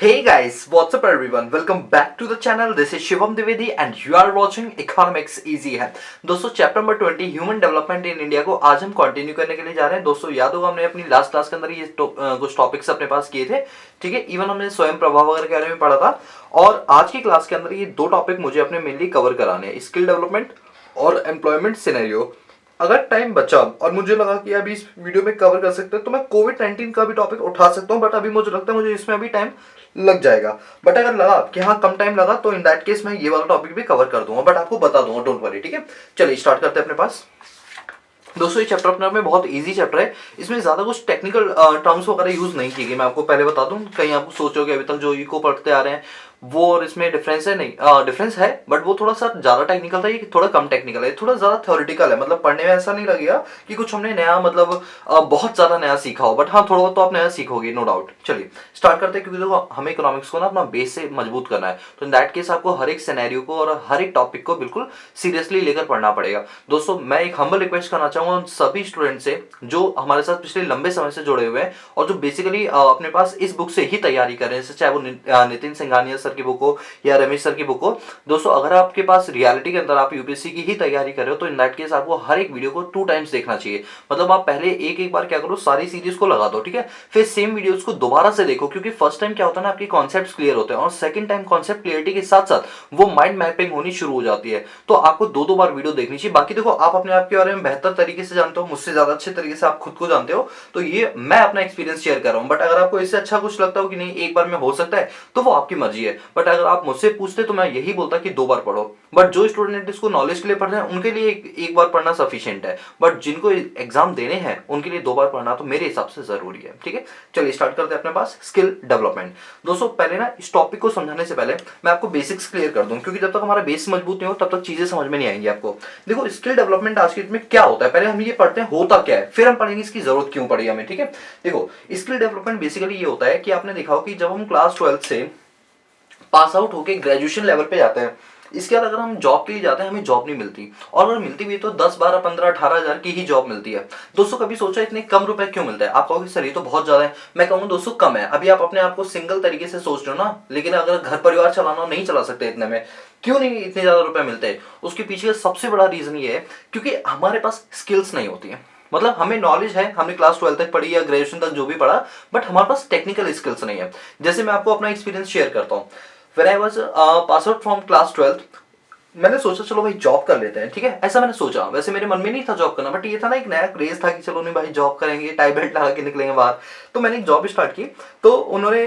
Hey guys, what's up everyone? Welcome back to the channel. This is Shivam Dwivedi and you are watching Economics Easy है। दोस्तों chapter number 20 human development in India को आज हम continue करने के लिए जा रहे हैं। दोस्तों याद होगा हमने अपनी लास्ट क्लास के अंदर ये कुछ टॉपिक्स अपने पास किए थे, ठीक है। इवन हमने स्वयं प्रभाव वगैरह के बारे में पढ़ा था और आज की क्लास के अंदर ये दो टॉपिक मुझे अपने मेनली कवर कराने हैं, स्किल डेवलपमेंट और एम्प्लॉयमेंट सिनेरियो। अगर टाइम बचा और मुझे लगा कि अभी इस वीडियो में कवर कर सकते हैं तो मैं कोविड-19 का भी टॉपिक उठा सकता हूं, बट अभी मुझे लगता है मुझे इसमें अभी टाइम लग जाएगा। बट अगर लगा कि हाँ कम टाइम लगा तो इन दैट केस मैं ये वाला टॉपिक भी कवर कर दूंगा, बट आपको बता दूंगा, डोंट वरी, ठीक है। चलिए स्टार्ट करते हैं अपने पास। दोस्तों ये चैप्टर अपने आप में बहुत इजी चैप्टर है, इसमें ज्यादा कुछ टेक्निकल टर्म्स वगैरह यूज नहीं की गई। मैं आपको पहले बता दूं, कहीं आप सोचोगे अभी तक जो इको पढ़ते आ रहे हैं वो और इसमें डिफरेंस है, नहीं डिफरेंस है, बट वो थोड़ा सा ज्यादा टेक्निकल था, ये थोड़ा कम टेक्निकल है, थोड़ा ज्यादा थ्योरेटिकल है। मतलब पढ़ने में ऐसा नहीं लगेगा कि कुछ हमने नया मतलब बहुत ज्यादा नया सीखा हो, बट हाँ थोड़ा बहुत तो आप नया सीखोगे, नो डाउट। चलिए स्टार्ट करते हैं, क्योंकि देखो हमें इकोनॉमिक्स को ना अपना बेस से मजबूत करना है, तो इन दैट केस आपको हर एक सिनेरियो को और हर एक टॉपिक को बिल्कुल सीरियसली लेकर पढ़ना पड़ेगा। दोस्तों मैं एक हम्बल रिक्वेस्ट करना चाहूंगा उन सभी स्टूडेंट से जो हमारे साथ पिछले लंबे समय से जुड़े हुए हैं और जो बेसिकली अपने पास इस बुक से ही तैयारी कर रहे हैं, चाहे वो नितिन सिंघानिया सर की बुक हो या रमेश सर की बुक हो। दोस्तों अगर आपके पास रियलिटी के अंदर आप यूपीएससी की ही तैयारी कर रहे हो तो इन दैट केस आपको हर एक वीडियो को 2 टाइम्स देखना चाहिए। मतलब आप पहले एक बार क्या करो, सारी सीरीज को लगा दो, ठीक है, फिर सेम वीडियोस को दोबारा से देखो, क्योंकि फर्स्ट टाइम क्या होता है ना, आपके कॉन्सेप्ट्स क्लियर होते हैं और सेकंड टाइम कॉन्सेप्ट क्लियरिटी के साथ साथ वो माइंड मैपिंग होनी शुरू हो जाती है। तो आपको 2 बार वीडियो देखनी चाहिए। बाकी देखो आप अपने आप के बारे में बेहतर तरीके से जानते हो, मुझसे ज्यादा अच्छे तरीके से आप खुद को जानते हो, तो ये मैं अपना एक्सपीरियंस शेयर कर रहा हूं। बट अगर आपको इससे अच्छा कुछ लगता हो कि नहीं एक बार में हो सकता है तो वो आपकी मर्जी है। बट अगर आप मुझसे पूछते तो मैं यही बोलता कि 2 बार पढ़ो। बट जो स्टूडेंट इसको नॉलेज के लिए पढ़ रहे हैं उनके लिए एक बार पढ़ना सफिशिएंट है, बट जिनको एग्जाम देने हैं उनके लिए 2 बार पढ़ना तो मेरे हिसाब से जरूरी है, ठीक है। चलिए स्टार्ट करते हैं अपने पास स्किल डेवलपमेंट। दोस्तों पहले ना इस टॉपिक को समझाने से पहले मैं आपको बेसिक्स क्लियर कर दूं, क्योंकि जब तक हमारा बेस मजबूत नहीं हो तब तक चीजें समझ में नहीं आएंगी आपको। देखो स्किल डेवलपमेंट आज के डेट में क्या होता है, पहले हम ये पढ़ते हैं होता क्या है, फिर हम पढ़ेंगे इसकी जरूरत क्यों पड़ी हमें, ठीक है। देखो स्किल डेवलपमेंट बेसिकली ये होता है कि आपने देखा हो कि जब हम क्लास 12 से पास आउट होके ग्रेजुएशन लेवल पे जाते हैं, इसके बाद अगर हम जॉब के लिए जाते हैं हमें जॉब नहीं मिलती, और अगर मिलती भी है तो 10 12 15 18 हजार की ही जॉब मिलती है। दोस्तों कभी सोचा इतने कम रुपए क्यों मिलता है? आप कहोगे सर ये तो बहुत ज्यादा है। मैं कहूंगा दोस्तों कम है। अभी आप अपने आप को सिंगल तरीके से सोच रहे हो ना, लेकिन अगर घर परिवार चलाना नहीं चला सकते इतने में, क्यों नहीं इतने ज्यादा रुपए मिलते हैं? उसके पीछे का सबसे बड़ा रीजन ये है क्योंकि हमारे पास स्किल्स नहीं होती है। मतलब हमें नॉलेज है, हमने क्लास 12 तक पढ़ी या ग्रेजुएशन तक जो भी पढ़ा, बट हमारे पास टेक्निकल स्किल्स नहीं है। जैसे मैं आपको अपना एक्सपीरियंस शेयर करता हूँ। When I was pass out from class 12, मैंने सोचा चलो भाई जॉब कर लेते हैं, ठीक है, ऐसा मैंने सोचा। वैसे मेरे मन में नहीं था जॉब करना, बट ये था ना एक नया क्रेज था कि चलो नहीं भाई जॉब करेंगे, टाई बेल्ट लगा के निकलेंगे बाहर। तो मैंने एक जॉब स्टार्ट की, तो उन्होंने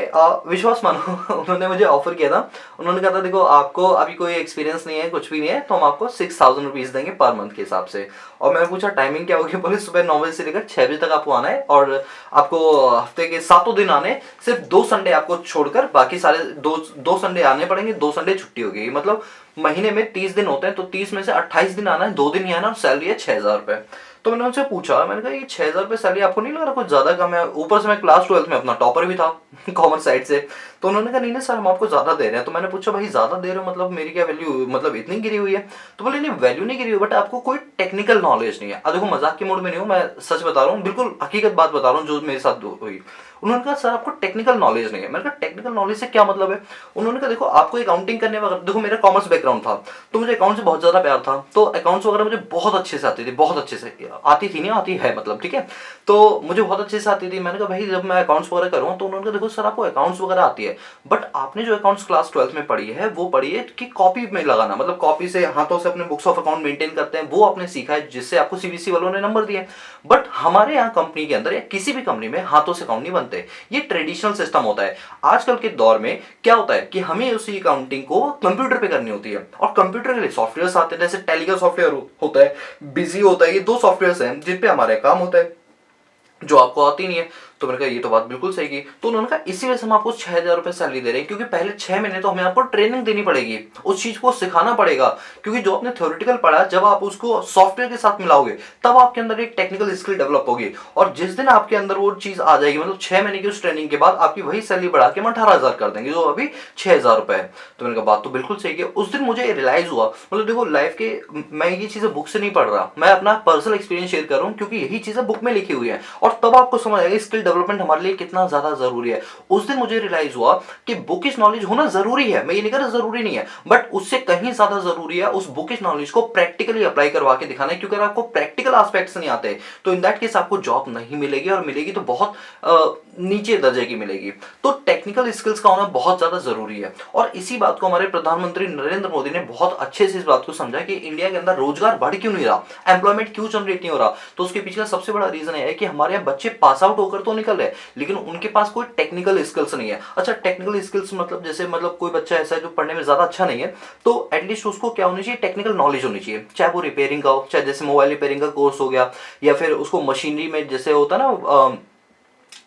विश्वास मानो उन्होंने मुझे ऑफर किया था। उन्होंने कहा था देखो आपको अभी कोई एक्सपीरियंस नहीं है, कुछ भी नहीं है, तो हम आपको 6000 रुपीज देंगे पर मंथ के हिसाब से। और मैंने पूछा टाइमिंग क्या होगी? बोले सुबह 9 बजे से लेकर 6 बजे तक आपको आना है और आपको हफ्ते के 7 दिन आने, सिर्फ 2 संडे आपको छोड़कर बाकी सारे दो संडे आने पड़ेंगे, 2 संडे छुट्टी होगी। मतलब महीने में 30 दिन होते हैं, तो 30 में से 28 दिन आना है, 2 दिन ही आना, और सैलरी है 6000 रुपए। तो मैंने उनसे पूछा, मैंने कहा ये 6000 रुपए सैलरी आपको नहीं लग रहा कुछ ज्यादा कम है? ऊपर से मैं क्लास 12 में अपना टॉपर भी था कॉमर्स साइड से। तो उन्होंने कहा नहीं नहीं सर हम आपको ज्यादा दे रहे हैं। तो मैंने पूछा भाई ज्यादा दे रहे हो मतलब मेरी क्या वैल्यू, मतलब इतनी गिरी हुई है? तो बोले नहीं वैल्यू नहीं गिरी हुई, बट आपको कोई टेक्निकल नॉलेज नहीं है। अब देखो मजाक के मूड में नहीं हूँ, मैं सच बता रहा हूँ, बिल्कुल हकीकत बात बता रहा हूँ जो मेरे साथ हुई। उन्होंने कहा सर आपको टेक्निकल नॉलेज नहीं है। मैंने कहा टेक्निकल नॉलेज से क्या मतलब है? उन्होंने कहा देखो आपको अकाउंटिंग करने वगैरह, देखो मेरा कॉमर्स बैकग्राउंड था तो मुझे अकाउंट से बहुत ज्यादा प्यार था, तो अकाउंट्स वगैरह मुझे बहुत अच्छे से आती थी, बहुत अच्छे से आती थी, नहीं आती है मतलब, ठीक है, तो मुझे बहुत अच्छे से आती थी। मैंने कहा भाई जब मैं अकाउंट्स वगैरह करूँ, तो उन्होंने कहा देखो सर आपको अकाउंट्स वगैरह आती है, बट आपने जो अकाउंट्स क्लास 12 में पढ़ी है वो पढ़ी है कि कॉपी में लगाना, मतलब कॉपी से हाथों से अपने बुक्स ऑफ अकाउंट मेंटेन करते हैं, वो आपने सीखा है जिससे आपको सीबीएसई वालों ने नंबर दिए। बट हमारे यहाँ कंपनी के अंदर या किसी भी कंपनी में हाथों से अकाउंट नहीं बनते, ये ट्रेडिशनल सिस्टम होता है। आजकल के दौर में क्या होता है कि हमें उसी अकाउंटिंग को कंप्यूटर पे करनी होती है, और कंप्यूटर के लिए सॉफ्टवेयर आते हैं, जैसे टैली का सॉफ्टवेयर होता है, बिजी होता है, ये 2 सॉफ्टवेयर हैं जिन पे हमारे काम होता है जो आपको आती नहीं है। तो मैंने कहा ये तो बात बिल्कुल सही की। तो उन्होंने कहा इसी वजह से हम आपको 6000 रुपए सैलरी दे रहे हैं, क्योंकि पहले 6 महीने तो हमें आपको ट्रेनिंग देनी पड़ेगी, उस चीज को सिखाना पड़ेगा, क्योंकि जो आपने थ्योरेटिकल पढ़ा जब आप उसको सॉफ्टवेयर के साथ मिलाओगे तब आपके अंदर एक टेक्निकल स्किल डेवलप होगी, और जिस दिन आपके अंदर वो चीज आ जाएगी, मतलब 6 महीने की उस ट्रेनिंग के बाद आपकी वही सैलरी बढ़ा के हम 18000 कर देंगे, जो अभी 6000 रुपए है। तो मैंने कहा बात तो बिल्कुल सही है। उस दिन मुझे रियलाइज हुआ, मतलब देखो लाइफ के, मैं ये चीजें बुक से नहीं पढ़ रहा, मैं अपना पर्सनल एक्सपीरियंस शेयर कर रहा हूँ, क्योंकि यही चीजें बुक में लिखी हुई है, और तब आपको समझ आएगा स्किल डेवलपमेंट हमारे लिए कितना ज्यादा जरूरी है। उस दिन मुझे रियलाइज हुआ कि बुकिश नॉलेज होना जरूरी है, मैं ये नहीं कह रहा जरूरी नहीं है, बट उससे कहीं ज्यादा जरूरी है उस बुकिश नॉलेज को प्रैक्टिकली अप्लाई करवा के दिखाना है। क्योंकि अगर आपको प्रैक्टिकल एस्पेक्ट्स नहीं आते तो इन दैट केस आपको जॉब नहीं मिलेगी, और मिलेगी तो बहुत नीचे दर्जे की मिलेगी। तो टेक्निकल स्किल्स का होना बहुत ज्यादा जरूरी है। और इसी बात को हमारे प्रधानमंत्री नरेंद्र मोदी ने बहुत अच्छे से इस बात को समझा कि इंडिया के अंदर रोजगार बढ़ क्यों नहीं रहा, एम्प्लॉयमेंट क्यों जनरेट नहीं हो रहा। तो उसके पीछे का सबसे बड़ा रीजन है कि हमारे यहाँ बच्चे पास आउट होकर तो निकल रहे लेकिन उनके पास कोई टेक्निकल स्किल्स नहीं है। अच्छा, टेक्निकल स्किल्स मतलब जैसे मतलब कोई बच्चा ऐसा है जो पढ़ने में ज्यादा अच्छा नहीं है, तो एटलीस्ट उसको क्या होनी चाहिए, टेक्निकल नॉलेज होनी चाहिए। चाहे वो रिपेयरिंग का हो, चाहे जैसे मोबाइल रिपेयरिंग का कोर्स हो गया, या फिर उसको मशीनरी में जैसे होता है ना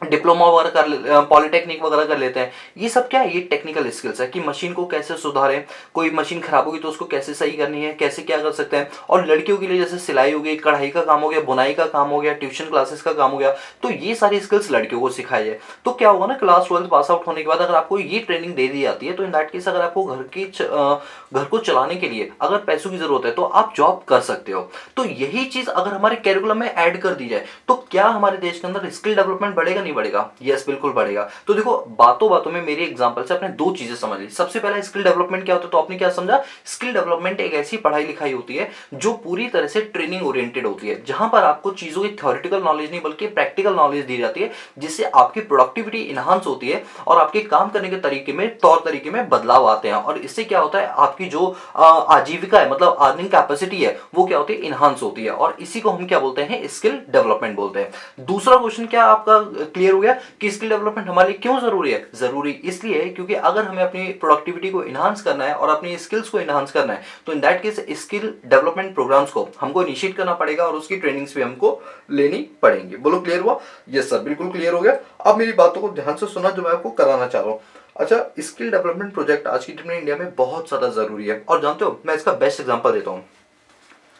डिप्लोमा वगैरह कर पॉलिटेक्निक वगैरह कर लेते हैं। ये सब क्या है, ये टेक्निकल स्किल्स है कि मशीन को कैसे सुधारें, कोई मशीन खराब होगी तो उसको कैसे सही करनी है, कैसे क्या कर सकते हैं। और लड़कियों के लिए जैसे सिलाई हो गई, कढ़ाई का काम हो गया, बुनाई का काम हो गया, ट्यूशन क्लासेस का काम हो गया, तो ये सारी स्किल्स लड़कियों को सिखाई जाए। तो क्या होगा ना, क्लास 12 पास आउट होने के बाद अगर आपको ये ट्रेनिंग दे दी जाती है तो इन दैट केस अगर आपको घर को चलाने के लिए अगर पैसों की जरूरत है तो आप जॉब कर सकते हो। तो यही चीज अगर हमारे कैरिकुलम में ऐड कर दी जाए तो क्या हमारे देश के अंदर स्किल डेवलपमेंट बढ़ेगा नहीं बढ़ेगा? यस, बिल्कुल बढ़ेगा। तो देखो, बातों बातों में मेरे एग्जांपल से आपने दो चीजें समझ ली। सबसे पहला स्किल डेवलपमेंट क्या होता है, तो आपने क्या समझा, स्किल डेवलपमेंट एक ऐसी पढ़ाई लिखाई होती है जो पूरी तरह से ट्रेनिंग ओरिएंटेड होती है, जहां पर आपको चीजों की थ्योरेटिकल नॉलेज नहीं बल्कि प्रैक्टिकल नॉलेज दी जाती है, जिससे आपकी प्रोडक्टिविटी इनहांस होती है और आपके काम करने के तरीके में, तौर तरीके में बदलाव आते हैं। और इससे क्या होता है, आपकी जो आजीविका है, मतलब अर्निंग कैपेसिटी है, वो क्या होती है, इनहांस होती है। और इसी को हम क्या बोलते हैं, स्किल डेवलपमेंट बोलते हैं। दूसरा क्वेश्चन क्या आपका क्लियर हो गया कि स्किल डेवलपमेंट हमारे लिए क्यों जरूरी है? जरूरी इसलिए है क्योंकि अगर हमें अपनी प्रोडक्टिविटी को इनहांस करना है और अपनी स्किल्स को इनहांस करना है तो in that case skill development programmes को हमको इनिशिएट करना पड़ेगा और उसकी ट्रेनिंग्स भी हमको लेनी पड़ेंगी। बोलो, क्लियर हुआ? यस सर, बिल्कुल क्लियर हो गया। अब मेरी बातों को ध्यान से सुना जो मैं आपको कराना चाह रहा हूँ। अच्छा, स्किल डेवलपमेंट प्रोजेक्ट आज की डेट में इंडिया में बहुत ज्यादा जरूरी है। और जानते हो, मैं इसका बेस्ट एग्जांपल देता हूँ।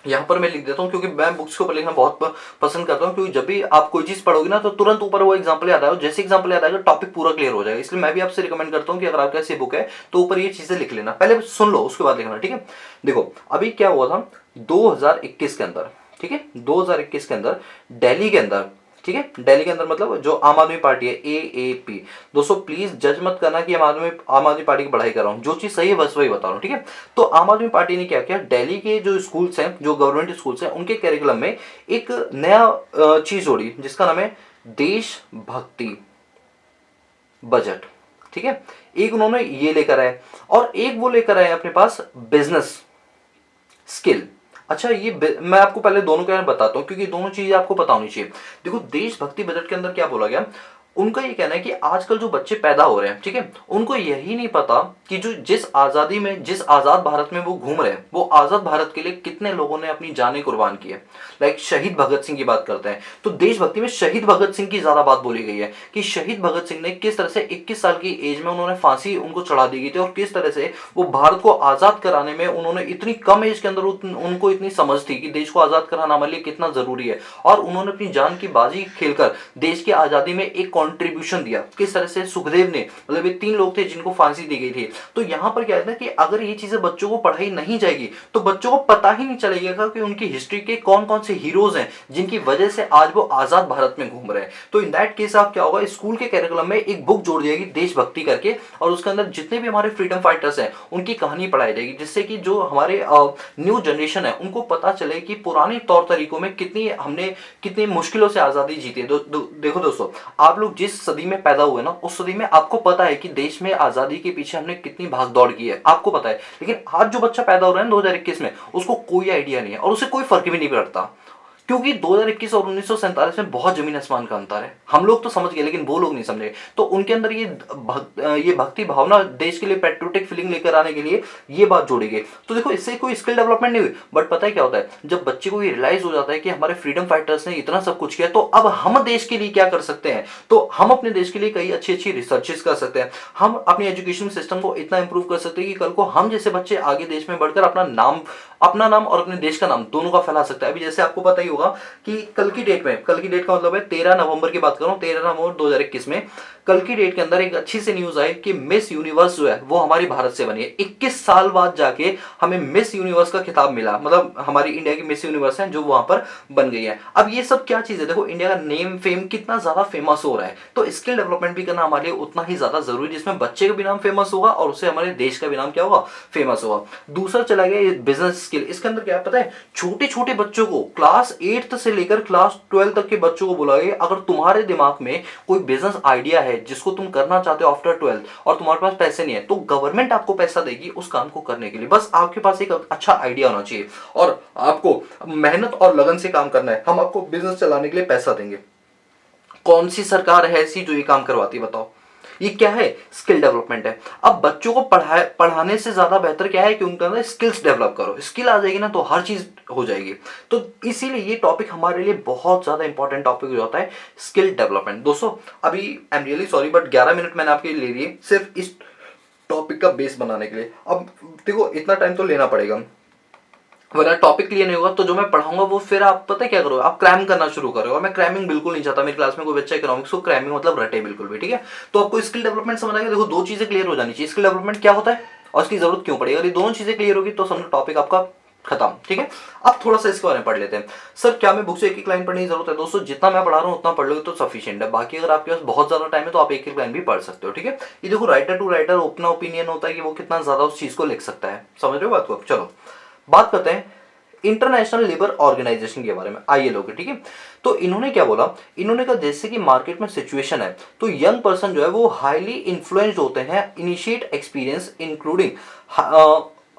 यहाँ पर मैं लिख देता हूँ क्योंकि मैं बुक्स के ऊपर लिखना बहुत पसंद करता हूँ, क्योंकि जब भी आप कोई चीज पढ़ोगे ना तो तुरंत ऊपर वो एग्जांपल याद आएगा। जैसे एग्जांपल याद आएगा टॉपिक पूरा क्लियर हो जाएगा। इसलिए मैं भी आपसे रिकमेंड करता हूँ कि अगर आपके पास ये बुक है तो ऊपर ये चीजें लिख लेना, पहले सुन लो उसके बाद लिखना, ठीक है। देखो, अभी क्या हुआ था 2021 के अंदर, ठीक है, 2021 के अंदर दिल्ली के अंदर, ठीक है, दिल्ली के अंदर मतलब जो आम आदमी पार्टी है, AAP। दोस्तों प्लीज जज मत करना कि आम आदमी पार्टी की पढ़ाई कर रहा हूँ, जो चीज सही है बस वही बता रहा हूँ, ठीक है। तो आम आदमी पार्टी ने क्या किया, दिल्ली के जो स्कूल्स हैं, जो गवर्नमेंट स्कूल्स हैं, उनके कैरिकुलम में एक नया चीज जोड़ी जिसका नाम है देशभक्ति बजट, ठीक है। एक उन्होंने ये लेकर आए और एक वो लेकर आए अपने पास बिजनेस स्किल। अच्छा, मैं आपको पहले दोनों के बारे में बताता हूं क्योंकि दोनों चीजें आपको पता होनी चाहिए। देखो, देशभक्ति बजट के अंदर क्या बोला गया, उनका ये कहना है कि आजकल जो बच्चे पैदा हो रहे हैं, ठीक है, उनको यही नहीं पता कि जो जिस आजादी में, जिस आजाद भारत में वो घूम रहे हैं, वो आजाद भारत के लिए कितने लोगों ने अपनी जानें कुर्बान की है। लाइक शहीद भगत सिंह की बात करते हैं तो देशभक्ति में शहीद भगत सिंह की ज्यादा बात बोली गई है कि शहीद भगत सिंह ने किस तरह से 21 साल की एज में उन्होंने फांसी उनको चढ़ा दी गई थी और किस तरह से वो भारत को आजाद कराने में उन्होंने इतनी कम एज के अंदर उनको इतनी समझ थी कि देश को आजाद कराना हमारे लिए कितना जरूरी है, और उन्होंने अपनी जान की बाजी खेलकर देश की आजादी में एक कॉन्ट्रीब्यूशन दिया। किस तरह से सुखदेव ने, मतलब ये 3 लोग थे जिनको फांसी दी गई थी। तो यहां पर क्या है ना कि अगर ये चीजें बच्चों को पढ़ाई नहीं जाएगी तो बच्चों को पता ही नहीं चलेगा कि उनकी हिस्ट्री के कौन कौन से हीरोज हैं जिनकी वजह से आज वो आजाद भारत में घूम रहे हैं। तो इन दैट केस आप क्या होगा, स्कूल के कैरिकुलम में एक बुक जोड़ जाएगी देशभक्ति करके, और उसके अंदर जितने भी हमारे फ्रीडम फाइटर्स हैं उनकी कहानी पढ़ाई जाएगी, जिससे कि जो हमारे न्यू जनरेशन है उनको पता चले कि पुराने तौर तरीकों में कितनी मुश्किलों से आजादी जीती है। देखो दोस्तों, आप लोग जिस सदी में पैदा हुए ना, उस सदी में आपको पता है कि देश में आजादी के पीछे हमने कितनी भाग दौड़ की है, आपको पता है। लेकिन आज जो बच्चा पैदा हो रहा है 2021 में, उसको कोई आइडिया नहीं है और उसे कोई फर्क भी नहीं पड़ता, क्योंकि 2021 और 1947 में बहुत जमीन आसमान का अंतर है। हम लोग तो समझ गए लेकिन वो लोग नहीं समझे। तो उनके अंदर ये भक्ति भावना, देश के लिए पैट्रियोटिक फीलिंग लेकर आने के लिए ये बात जोड़ी गई। तो देखो, इससे कोई स्किल डेवलपमेंट नहीं हुई, बट पता है क्या होता है, जब बच्चे को ये रियलाइज हो जाता है कि हमारे फ्रीडम फाइटर्स ने इतना सब कुछ किया, तो अब हम देश के लिए क्या कर सकते हैं, तो हम अपने देश के लिए कई अच्छी अच्छी रिसर्चेस कर सकते हैं। हम अपने एजुकेशन सिस्टम को इतना इंप्रूव कर सकते हैं कि कल को हम जैसे बच्चे आगे देश में बढ़कर अपना नाम और अपने देश का नाम दोनों का फैला सकते हैं। अभी जैसे आपको पता ही होगा कि कल की डेट में, कल की डेट का मतलब है 13 नवंबर की बात कर रहा हूँ, 13 नवंबर 2021 में, कल की डेट के अंदर एक अच्छी सी न्यूज आई कि मिस यूनिवर्स जो है वो हमारी भारत से बनी है। 21 साल बाद जाके हमें मिस यूनिवर्स का खिताब मिला, मतलब हमारी इंडिया की मिस यूनिवर्स है जो वहां पर बन गई है। अब ये सब क्या चीज है, देखो इंडिया का नेम फेम कितना ज्यादा फेमस हो रहा है, तो स्किल डेवलपमेंट भी करना हमारे लिए उतना ही ज्यादा जरूरी, जिसमें बच्चे का भी नाम फेमस होगा और उससे हमारे देश का भी नाम क्या होगा, फेमस होगा। दूसरा चला गया बिजनेस स्किल। इसके अंदर क्या पता है, छोटे छोटे बच्चों को क्लास 8th से लेकर क्लास 12 तक के बच्चों को बुलाए, अगर तुम्हारे दिमाग में कोई बिजनेस आइडिया है जिसको तुम करना चाहते हो आफ्टर 12th और तुम्हारे पास पैसे नहीं है, तो गवर्नमेंट आपको पैसा देगी उस काम को करने के लिए। बस आपके पास एक अच्छा आइडिया होना चाहिए और आपको मेहनत और लगन से काम करना है, हम आपको बिजनेस चलाने के लिए पैसा देंगे। कौन सी सरकार है ऐसी जो ये काम करवाती है, बताओ। ये क्या है, स्किल डेवलपमेंट है। अब बच्चों को पढ़ाने से ज्यादा बेहतर क्या है कि उनके अंदर स्किल्स डेवलप करो, स्किल आ जाएगी ना तो हर चीज हो जाएगी। तो इसीलिए ये टॉपिक हमारे लिए बहुत ज्यादा इंपॉर्टेंट टॉपिक हो जाता है, स्किल डेवलपमेंट। दोस्तों अभी I am really sorry but 11 minute मैंने आपके लिए ले लिए सिर्फ इस टॉपिक का बेस बनाने के लिए। अब देखो इतना टाइम तो लेना पड़ेगा, वरना टॉपिक क्लियर नहीं होगा तो जो मैं पढ़ाऊंगा वो फिर आप पता है क्या करोगे, आप क्रैम करना शुरू करोगे। और मैं क्रैमिंग बिल्कुल नहीं चाहता, मेरी क्लास में कोई बच्चा इकोनॉमिक्स को क्रैमिंग मतलब रटे बिल्कुल भी, ठीक है। तो आपको स्किल डेवलपमेंट समझ आएगा। देखो दो चीजें क्लियर हो जानी चाहिए, स्किल डेवलपमेंट क्या होता है और इसकी जरूरत क्यों पड़ेगी। अगर ये दोनों चीजें क्लियर होगी तो समझो टॉपिक आपका खत्म, ठीक है। अब थोड़ा सा इसके बारे में पढ़ लेते हैं। सर क्या मैं बुक से एक एक लाइन पढ़ने की जरूरत है? दोस्तों जितना मैं पढ़ा रहा हूँ उतना पढ़ लोगे तो सफिशिएंट है। बाकी अगर आपके पास बहुत ज्यादा टाइम है तो आप एक एक लाइन भी पढ़ सकते हो, ठीक है। ये देखो राइटर टू राइटर अपना ओपिनियन होता है कि वो कितना ज्यादा उस चीज को लिख सकता है, समझ रहे हो बात को। चलो बात करते हैं इंटरनेशनल लेबर ऑर्गेनाइजेशन के बारे में, आइए लोग, ठीक है। तो इन्होंने क्या बोला, इन्होंने कहा जैसे कि मार्केट में सिचुएशन है तो यंग पर्सन जो है वो हाईली इन्फ्लुएंस्ड होते हैं initiate experience including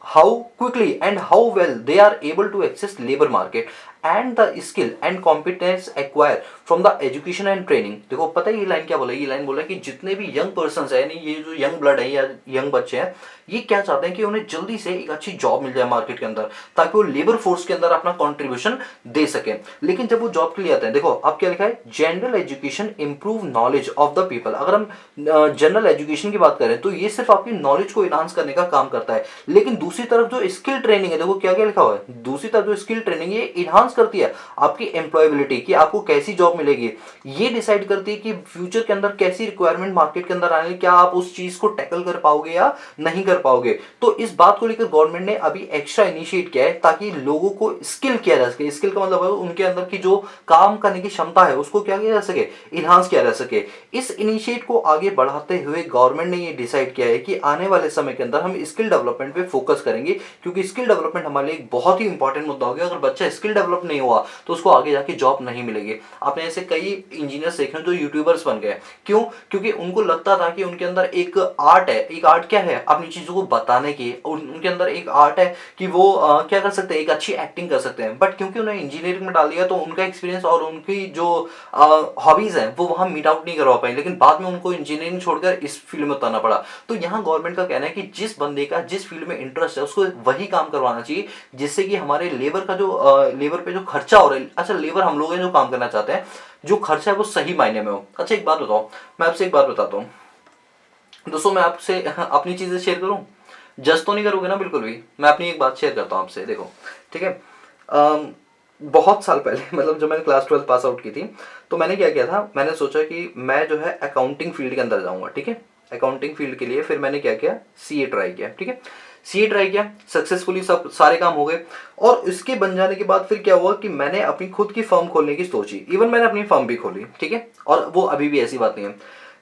how quickly and how well they are able to access labour market and the skill and competence acquire from the education and training. देखो पता है ये लाइन क्या बोला, ये लाइन बोला कि जितने भी यंग पर्सन है, यानी ये जो यंग ब्लड है या यंग बच्चे हैं, ये क्या चाहते हैं कि उन्हें जल्दी से एक अच्छी जॉब मिल जाए मार्केट के अंदर, ताकि वो लेबर फोर्स के अंदर अपना कंट्रीब्यूशन दे सके। लेकिन जब वो जॉब के लिए आते हैं, देखो अब क्या लिखा है, general education improve knowledge of the people. अगर हम जनरल एजुकेशन की बात करें तो ये सिर्फ आपकी नॉलेज को इनहांस करने का काम करता है। लेकिन दूसरी तरफ जो स्किल ट्रेनिंग है, देखो क्या क्या लिखा हुआ है, दूसरी तरफ जो स्किल ट्रेनिंग ये इनहांस करती है आपकी एम्प्लॉयबिलिटी, कि आपको कैसी जॉब मिलेगी, ये डिसाइड करती है कि फ्यूचर के अंदर कैसी रिक्वायरमेंट मार्केट के अंदर आने, क्या आप उस चीज को टैकल कर पाओगे या नहीं कर पाओगे। तो इस बात को लेकर गवर्नमेंट ने अभी एक्स्ट्रा इनिशिएट किया है ताकि लोगों को स्किल किया जा सके। स्किल का मतलब है उनके अंदर की जो काम करने की क्षमता है उसको क्या किया जा सके, इनहांस किया जा सके। इस इनिशिएट को आगे बढ़ाते हुए गवर्नमेंट ने ये डिसाइड किया है कि आने वाले समय के अंदर हम स्किल डेवलपमेंट पे फोकस करेंगे, क्योंकि स्किल डेवलपमेंट हमारे लिए एक बहुत ही इंपॉर्टेंट मुद्दा हो गया। अगर बच्चा स्किल डेवलप नहीं हुआ तो उसको आगे जाके जॉब नहीं मिलेगी। आपने ऐसे कई इंजीनियर्स देखे जो यूट्यूबर्स बन गए, क्यों? क्योंकि उनको लगता था कि उनके अंदर एक आर्ट है। एक आर्ट क्या है, अपनी चीजों को बताने की, उनके अंदर एक आर्ट है कि वो क्या कर सकते हैं, एक अच्छी एक्टिंग कर सकते हैं। बट क्योंकि उन्हें इंजीनियरिंग में डाल दिया तो उनका एक्सपीरियंस और उनकी जो हॉबीज हैं वो वहां मीट आउट नहीं करवा पाए, लेकिन बाद में उनको इंजीनियरिंग छोड़कर इस फील्ड में उतरना पड़ा। तो यहाँ गवर्नमेंट का कहना है कि जिस बंदे का जिस फील्ड में इंटरेस्ट है उसको वही काम करवाना चाहिए, जिससे कि हमारे लेबर का जो लेबर पे जो खर्चा हो रहा है, अच्छा लेबर हम लोग हैं जो काम करना चाहते हैं, जो खर्चा है वो सही मायने में हो। अच्छा एक बात बताओ, मैं आपसे एक बात बताता हूँ दोस्तों, मैं आपसे अपनी चीजें शेयर करूं, जज तो नहीं करोगे ना बिल्कुल भी। मैं अपनी एक बात शेयर करता हूं आपसे, देखो ठीक है। बहुत साल पहले मतलब जब मैंने क्लास 12 पास आउट की थी तो मैंने क्या किया था, मैंने सोचा कि मैं जो है अकाउंटिंग फील्ड के अंदर जाऊंगा, ठीक है। अकाउंटिंग फील्ड के लिए फिर मैंने क्या किया, सीए ट्राई किया, ठीक है। सीए ट्राई किया, सक्सेसफुली सब सारे काम हो गए। और इसके बन जाने के बाद फिर क्या हुआ कि मैंने अपनी खुद की फर्म खोलने की सोची, इवन मैंने अपनी फर्म भी खोली, ठीक है। और वो अभी भी ऐसी बात नहीं है।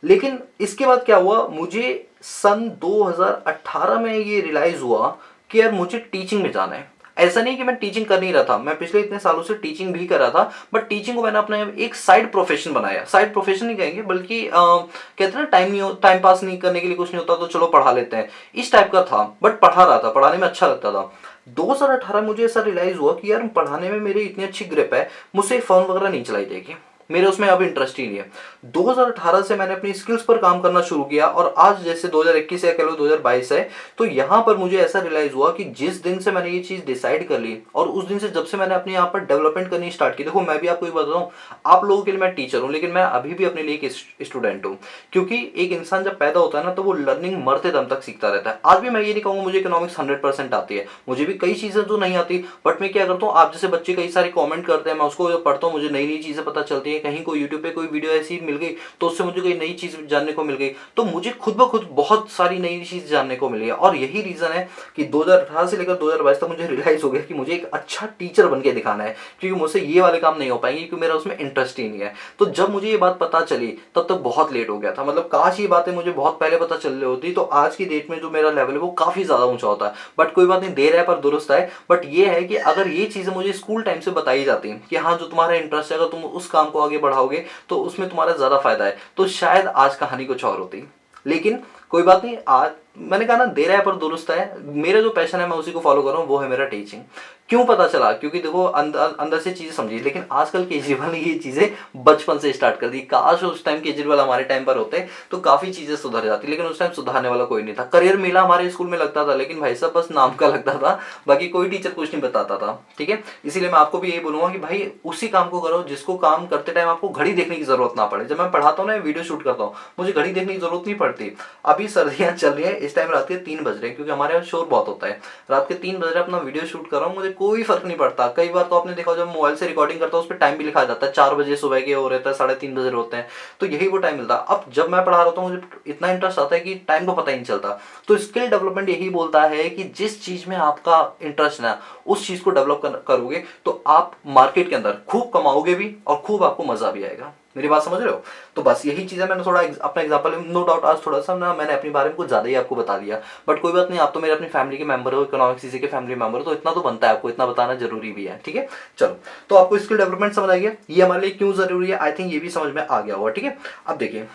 लेकिन इसके बाद क्या हुआ, मुझे सन 2018 में ये रियलाइज हुआ कि यार मुझे टीचिंग में जाना है। ऐसा नहीं कि मैं टीचिंग कर नहीं रहा था, मैं पिछले इतने सालों से टीचिंग भी कर रहा था, बट टीचिंग को मैंने अपना एक साइड प्रोफेशन बनाया। साइड प्रोफेशन नहीं कहेंगे बल्कि कहते हैं ना, टाइम पास नहीं करने के लिए कुछ नहीं होता तो चलो पढ़ा लेते हैं, इस टाइप का था। बट पढ़ा रहा था, पढ़ाने में अच्छा लगता था। 2018 मुझे ऐसा रियलाइज हुआ कि यार पढ़ाने में मेरी इतनी अच्छी ग्रिप है, मुझसे फर्म वगैरह नहीं चलाई जाएगी। मेरे उसमें अब इंटरेस्ट ही नहीं है। 2018 से मैंने अपनी स्किल्स पर काम करना शुरू किया और आज जैसे 2021 या कह लो 2022 है, तो यहाँ पर मुझे ऐसा रियलाइज हुआ कि जिस दिन से मैंने ये चीज़ डिसाइड कर ली और उस दिन से जब से मैंने अपने यहाँ पर डेवलपमेंट करनी स्टार्ट की, देखो मैं भी आपको एक बात बताऊँ, आप लोगों के लिए मैं टीचर हूँ लेकिन मैं अभी भी अपने लिए एक स्टूडेंट हूँ। क्योंकि एक इंसान जब पैदा होता है ना तो वो लर्निंग मरते दम तक सीखता रहता है। आज भी मैं ये नहीं कहूँगा मुझे इकोनॉमिक्स 100% आती है, मुझे भी कई चीज़ें जो नहीं आती, बट मैं क्या करता हूँ, आप जैसे बच्चे कई सारे कमेंट करते हैं, मैं उसको जब पढ़ता हूँ मुझे नई नई चीज़ें पता चलती है। कहीं कोई यूट्यूब पे कोई वीडियो ऐसी मिल गई तो उससे मुझे कोई नई चीज़ जानने को मिल गई, तो मुझे खुद ब खुद बहुत सारी नई चीज़ जानने को मिली है। और यही रीज़न है कि 2018 से लेकर 2022 तक मुझे रियलाइज़ हो गया कि मुझे एक अच्छा टीचर बन के दिखाना है, क्योंकि मुझसे ये वाले काम नहीं हो पाएंगे क्योंकि मेरा उसमें इंटरेस्ट ही नहीं है। तो जब मुझे ये बात पता चली तब तक बहुत लेट हो गया था, मतलब काश ये बातें मुझे बहुत पहले पता चल रही होती तो आज की डेट में जो मेरा लेवल है वो काफ़ी ज़्यादा ऊंचा होता है। बट कोई बात नहीं, देर है पर दुरुस्त है। बट ये है कि अगर ये चीज़ें मुझे स्कूल टाइम से बताई जाती कि हाँ जो तुम्हारा इंटरेस्ट है अगर तुम उस काम को आगे बढ़ाओगे तो उसमें तुम्हारा ज़्यादा फायदा है, तो शायद आज कहानी कुछ और होती। लेकिन कोई बात नहीं, आज मैंने कहा ना देर है पर दुरुस्त है, मेरा जो पैशन है मैं उसी को फॉलो कर रहा हूँ, वो है मेरा टीचिंग। क्यों पता चला, क्योंकि देखो अंदर अंदर से चीज़ें समझी, लेकिन आजकल केजरीवाल ने ये चीज़ें बचपन से स्टार्ट कर दी। काश उस टाइम केजरीवाल हमारे टाइम पर होते तो काफ़ी चीज़ें सुधर जाती, लेकिन उस टाइम सुधारने वाला कोई नहीं था। करियर मेला हमारे स्कूल में लगता था लेकिन भाई साहब बस नाम का लगता था, बाकी कोई टीचर कुछ नहीं बताता था। ठीक है, इसीलिए मैं आपको भी यही बोलूंगा कि भाई उसी काम को करो जिसको काम करते टाइम आपको घड़ी देखने की जरूरत ना पड़े। जब मैं पढ़ाता हूँ ना, वीडियो शूट करता हूँ, मुझे घड़ी देखने की जरूरत नहीं पड़ती। अभी सर्दियाँ चल रही है, इस टाइम रात के 3 बज रहे हैं क्योंकि हमारे यहाँ शोर बहुत होता है। रात के 3 बज रहे अपना वीडियो शूट कर रहा हूँ, मुझे कोई फर्क नहीं पड़ता। कई बार तो आपने देखा जब मोबाइल से रिकॉर्डिंग करता हूँ उस पर टाइम भी लिखा जाता है, 4 बजे सुबह के हो रहता है, 3:30 बजे होते हैं, तो यही वो टाइम मिलता है। अब जब मैं पढ़ा रहा हूँ मुझे इतना इंटरेस्ट आता है कि टाइम को पता ही नहीं चलता। तो स्किल डेवलपमेंट यही बोलता है कि जिस चीज में आपका इंटरेस्ट है उस चीज को डेवलप करोगे तो आप मार्केट के अंदर खूब कमाओगे भी और खूब आपको मजा भी आएगा। मेरी बात समझ रहे हो? तो बस यही चीज़ है, मैंने थोड़ा अपना एग्जांपल, नो डाउट आज थोड़ा सा ना मैंने अपने बारे में कुछ ज़्यादा ही आपको बता दिया, बट कोई बात नहीं, आप तो मेरे अपनी फैमिली के मेंबर हो, इकोनॉमिक्स सीसी के फैमिली मेंबर हो, तो इतना तो बनता है, आपको इतना बताना जरूरी भी है। ठीक है, चलो, तो आपको स्किल डेवलपमेंट समझ आ गया, ये हमारे लिए क्यों जरूरी है, आई थिंक ये भी समझ में आ गया होगा। ठीक है, अब देखिए,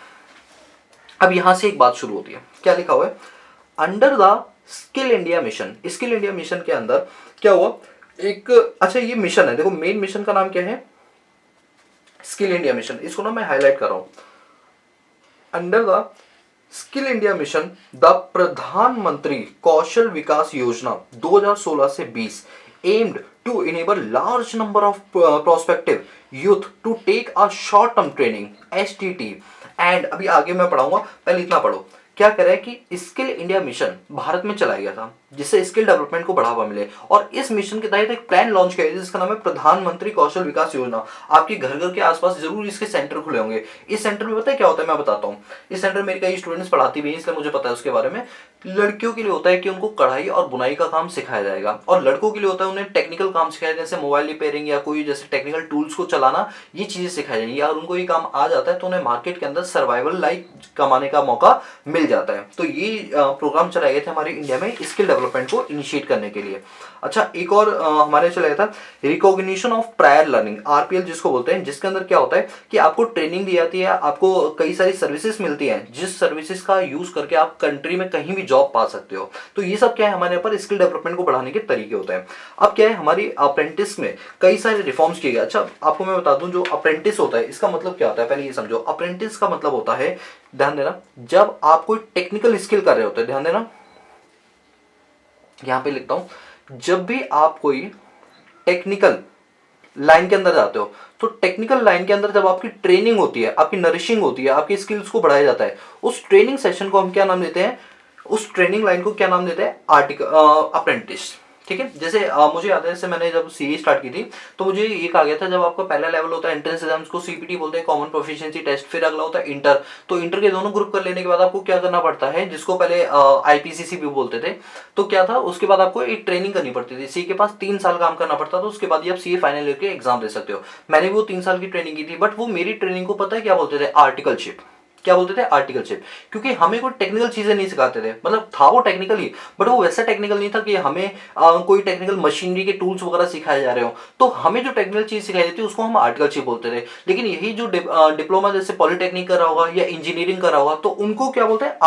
अब यहां से एक बात शुरू होती है, क्या लिखा हुआ है, under the skill India mission. Skill India mission के अंदर क्या हुआ, एक अच्छा ये मिशन है, देखो मेन मिशन का नाम क्या है, स्किल इंडिया मिशन। इसको ना मैं हाईलाइट कर रहा हूं, under the skill India mission the Pradhan Mantri Kaushal Vikas Yojana 2016 से 20 aimed to enable large number of prospective youth to take a short term training STT. And अभी आगे मैं पढ़ाऊंगा, पहले इतना पढ़ो। क्या कह रहा है कि स्किल इंडिया मिशन भारत में चलाया गया था जिससे स्किल डेवलपमेंट को बढ़ावा मिले, और इस मिशन के तहत एक प्लान लॉन्च किया गया जिसका नाम है प्रधानमंत्री कौशल विकास योजना। आपके घर घर के आसपास जरूर इसके सेंटर खुले होंगे। इस सेंटर में पता है क्या होता है, मैं बताता हूँ। इस सेंटर में मेरी कई स्टूडेंट्स पढ़ाती भी हैं इसलिए मुझे पता है उसके बारे में। लड़कियों के लिए होता है कि उनको कढ़ाई और बुनाई का काम सिखाया जाएगा, और लड़कों के लिए होता है उन्हें टेक्निकल काम सिखाया जाए, जैसे मोबाइल रिपेयरिंग या कोई जैसे टेक्निकल टूल्स को चलाना, ये चीजें सिखाई जाएंगी। यार उनको ये काम आ जाता है तो उन्हें मार्केट के अंदर सर्वाइवल लाइफ कमाने का मौका मिल जाता है। तो ये प्रोग्राम चलाए गए थे हमारे इंडिया में स्किल डेवलपमेंट को इनिशिएट करने के लिए। अच्छा, एक और हमारे चलाया था recognition of prior learning, RPL जिसको बोलते हैं, जिसके अंदर क्या होता है कि आपको ट्रेनिंग दी जाती है, आपको कई सारी सर्विसेज मिलती हैं जिस सर्विसेज का यूज करके आप कंट्री में कहीं भी जॉब पा सकते हो। तो ये सब क्या है, हमारे यहाँ पर स्किल डेवलपमेंट को बढ़ाने के तरीके होते हैं। अब क्या है, हमारी अप्रेंटिस में कई सारे रिफॉर्म्स किए गए। अच्छा आपको मैं बता दूं, जो अप्रेंटिस होता है इसका मतलब क्या होता है, पहले ये समझो। अप्रेंटिस का मतलब होता है, ध्यान देना, जब आप कोई टेक्निकल स्किल कर रहे होते हैं, ध्यान देना, यहां पे लिखता हूं, जब भी आप कोई टेक्निकल लाइन के अंदर जाते हो तो टेक्निकल लाइन के अंदर जब आपकी ट्रेनिंग होती है, आपकी नरिशिंग होती है, आपकी स्किल्स को बढ़ाया जाता है, उस ट्रेनिंग सेशन को हम क्या नाम देते हैं, उस ट्रेनिंग लाइन को क्या नाम देते हैं, आर्टिकल अप्रेंटिस। ठीक है, जैसे मुझे याद है, जैसे मैंने जब सीए स्टार्ट की थी तो मुझे ये कहा गया था, जब आपका पहला लेवल होता है एंट्रेंस एग्जाम्स को सीपीटी बोलते हैं, कॉमन प्रोफिशिएंसी टेस्ट, फिर अगला होता है इंटर। तो इंटर के दोनों ग्रुप कर लेने के बाद आपको क्या करना पड़ता है, जिसको पहले आईपीसीसी भी बोलते थे, तो क्या था, उसके बाद आपको एक ट्रेनिंग करनी पड़ती थी। सी के पास 3 साल काम करना पड़ता था, उसके बाद ही आप सीए फाइनल ईयर के एग्जाम दे सकते हो। मैंने भी वो 3 साल की ट्रेनिंग की थी, बट वो मेरी ट्रेनिंग को पता है क्या बोलते थे, आर्टिकलशिप। क्या बोलते थे, आर्टिकलशिप, क्योंकि हमें कोई टेक्निकल चीजें नहीं सिखाते थे, मतलब था वो टेक्निकल ही, बट वो वैसा टेक्निकल नहीं था कि हमें कोई टेक्निकल मशीनरी के टूल्स वगैरह सिखाए जा रहे हो। तो हमें जो टेक्निकल चीज सिखाई जाती है उसको हम आर्टिकलशिप बोलते थे। लेकिन यही जो डिप्लोमा जैसे पॉलिटेक्निक कर रहा होगा या इंजीनियरिंग कर रहा होगा तो उनको क्या बोलते हैं,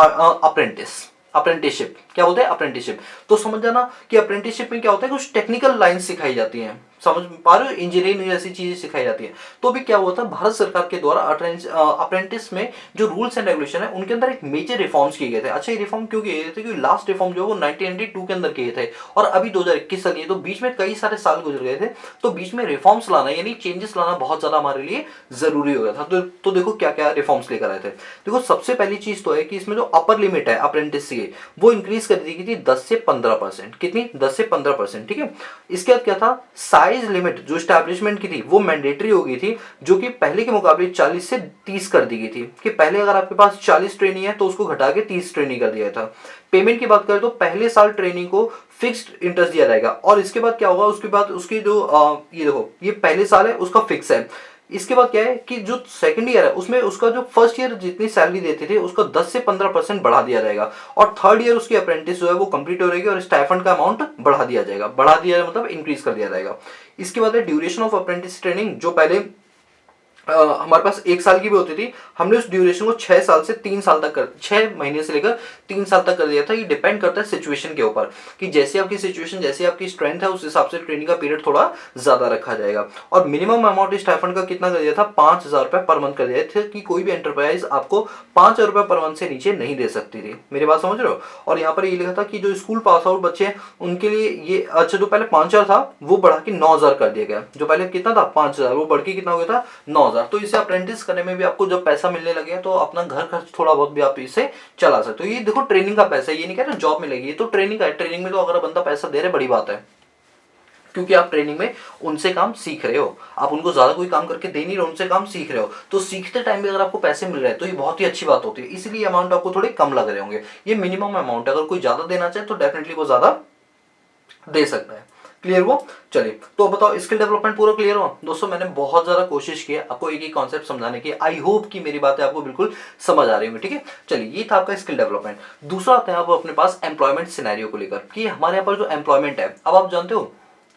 अप्रेंटिस, अप्रेंटिसशिप। क्या बोलते हैं, अप्रेंटिसशिप। तो समझ जाना कि अप्रेंटिसशिप में क्या होता है, कुछ टेक्निकल लाइन सिखाई जाती हैं, समझ पा रहे हो, इंजीनियरिंग जैसी चीजें सिखाई जाती है। तो अभी क्या हुआ था, भारत सरकार के द्वारा अप्रेंटिस में जो रूल्स एंड रेगुलेशन है उनके अंदर एक मेजर रिफॉर्म्स किए गए थे। अच्छा, ये रिफॉर्म क्यों किए गए थे? क्योंकि लास्ट रिफॉर्म जो है वो 1992 के अंदर किए थे और अभी 2021 चल रही है, तो बीच में कई सारे साल गुजर गए थे। तो बीच में रिफॉर्म्स लाना यानी चेंजेस लाना बहुत ज्यादा हमारे लिए जरूरी हो गया था। तो देखो क्या क्या रिफॉर्म्स लेकर आए थे। देखो सबसे पहली चीज तो है कि इसमें जो अपर लिमिट है अप्रेंटिस की वो इंक्रीज कर दी गई थी 10 से 15%। कितनी? 10 से 15%। ठीक है। इसके बाद क्या था, साइज लिमिट जो स्टैब्लिशमेंट की थी वो मैंडेटरी हो गई थी, जो कि पहले के मुकाबले 40 से 30 कर दी गई थी। कि पहले अगर आपके पास 40 ट्रेनी है तो उसको घटा के 30 ट्रेनी कर दिया था। पेमेंट की बात करें तो पहले साल ट्रेनिंग को फिक्स्ड इंटरेस्ट दिया जाएगा और इसके बाद क्या होगा, उसके बाद उसकी जो ये देखो ये पहले साल है उसका फिक्स है। इसके बाद क्या है कि जो सेकंड ईयर है उसमें उसका जो फर्स्ट ईयर जितनी सैलरी देते थे उसका 10 से 15% बढ़ा दिया जाएगा और थर्ड ईयर उसकी अप्रेंटिस जो है वो कंप्लीट हो रहेगी और स्टाइफंड का अमाउंट बढ़ा दिया जाएगा। बढ़ा दिया मतलब इंक्रीज कर दिया जाएगा। इसके बाद है ड्यूरेशन ऑफ अप्रेंटिस ट्रेनिंग, जो पहले हमारे पास 1 साल की भी होती थी, हमने उस ड्यूरेशन को 6 साल से 3 साल तक कर 6 महीने से लेकर 3 साल तक कर दिया था। ये डिपेंड करता है सिचुएशन के ऊपर कि जैसी आपकी सिचुएशन जैसी आपकी स्ट्रेंथ है उस हिसाब से ट्रेनिंग का पीरियड थोड़ा ज्यादा रखा जाएगा। और मिनिमम अमाउंट स्टाइफंड का कितना कर दिया था, 5,000 रुपए पर मंथ कर दिया था कि कोई भी एंटरप्राइज आपको 5,000 रुपए पर मंथ से नीचे नहीं दे सकती थी। मेरी बात समझ रहे हो। और यहाँ पर ये लिखा था कि जो स्कूल पास आउट बच्चे हैं उनके लिए ये अच्छा, जो पहले 5,000 था वो बढ़ा के 9,000 कर दिया गया। जो पहले कितना था 5,000 वो बढ़ के कितना हो गया था 9,000। तो इसे अप्रेंटिस करने में भी आपको जब पैसा मिलने लगे तो अपना घर खर्च थोड़ा बहुत भी आप इसे चला सकते हो। ये देखो ट्रेनिंग का पैसा, ये नहीं कह रहा जॉब मिलेगी, ये तो ट्रेनिंग का है। ट्रेनिंग में तो अगर बंदा पैसा दे रहे बड़ी बात है, क्योंकि आप ट्रेनिंग में उनसे काम सीख रहे हो। आप उनको ज्यादा कोई काम करके दे नहीं रहे, उनसे काम सीख रहे हो। तो सीखते टाइम भी अगर आपको पैसे मिल रहे हैं तो ये बहुत ही अच्छी बात होती है। इसलिए अमाउंट आपको थोड़े कम लग रहे होंगे। ये मिनिमम अमाउंट है, अगर कोई ज्यादा देना चाहे तो डेफिनेटली वो ज्यादा दे सकता है। क्लियर हुआ? चलिए तो बताओ स्किल डेवलपमेंट पूरा क्लियर हुआ दोस्तों। मैंने बहुत ज्यादा कोशिश की है आपको एक ही कॉन्सेप्ट समझाने की। आई होप कि मेरी बातें आपको बिल्कुल समझ आ रही होंगी। ठीक है, चलिए ये था आपका स्किल डेवलपमेंट। दूसरा आता है आप अपने पास एम्प्लॉयमेंट सिनेरियो को लेकर कि हमारे यहाँ पर जो एम्प्लॉयमेंट है, अब आप जानते हो